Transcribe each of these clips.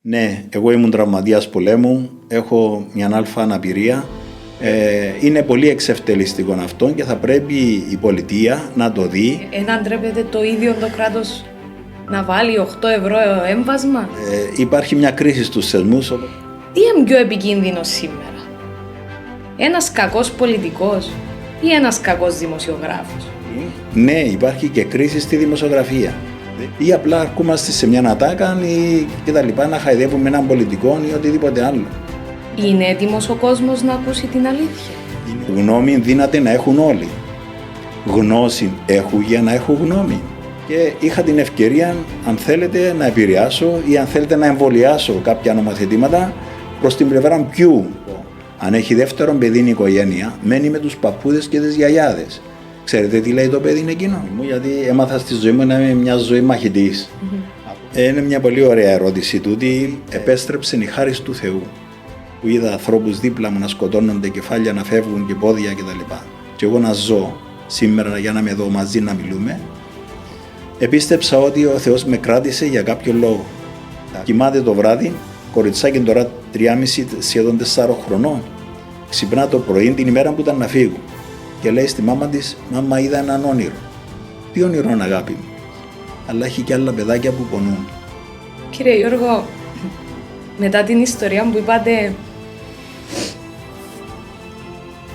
Ναι, εγώ ήμουν τραυματίας πολέμου, έχω μια αλφα αναπηρία. Είναι πολύ εξευτελιστικό αυτό και θα πρέπει η πολιτεία να το δει. Ντρέπεται το ίδιο το κράτος να βάλει 8 ευρώ έμβασμα? Υπάρχει μια κρίση στους θεσμούς. Τι είναι πιο επικίνδυνο σήμερα, ένας κακός πολιτικός ή ένας κακός δημοσιογράφος? Ναι, υπάρχει και κρίση στη δημοσιογραφία. Ή απλά αρκούμαστε σε μια ατάκα ή και τα λοιπά, να χαϊδεύουμε έναν πολιτικό ή οτιδήποτε άλλο. Είναι έτοιμος ο κόσμος να ακούσει την αλήθεια? Γνώμη δύναται να έχουν όλοι. Γνώση έχουν για να έχουν γνώμη. Και είχα την ευκαιρία, αν θέλετε, να επηρεάσω ή αν θέλετε να εμβολιάσω κάποια νομοθετήματα προς την πλευρά ποιου. Αν έχει δεύτερον παιδί η οικογένεια, μένει με τους παππούδες και τις γιαγιάδες. Ξέρετε τι λέει το παιδί εκείνο μου, γιατί έμαθα στη ζωή μου να είμαι μια ζωή μαχητής. Είναι μια πολύ ωραία ερώτηση τούτη. Επέστρεψε η χάρις του Θεού. Που είδα ανθρώπους δίπλα μου να σκοτώνονται, κεφάλια να φεύγουν και πόδια κτλ. Και εγώ να ζω σήμερα για να είμαι εδώ μαζί να μιλούμε. Επίστεψα ότι ο Θεός με κράτησε για κάποιο λόγο. Κοιμάται το βράδυ, κοριτσάκι τώρα 3,5 σχεδόν 4 χρονών. Ξυπνά το πρωί την ημέρα που ήταν να φύγω. Και λέει στη μάμα της, «Μάμα, είδα έναν όνειρο». Τι όνειρο, αγάπη μου? Αλλά έχει και άλλα παιδάκια που πονούν. Κύριε Γιώργο, μετά την ιστορία που είπατε,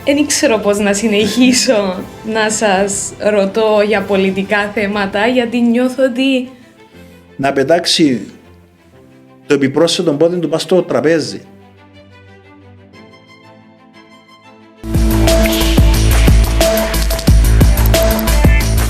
δεν ήξερα πώς να συνεχίσω να σας ρωτώ για πολιτικά θέματα, γιατί νιώθω ότι... Να πετάξει το επιπρόσθετο πόδι του πας στο τραπέζι.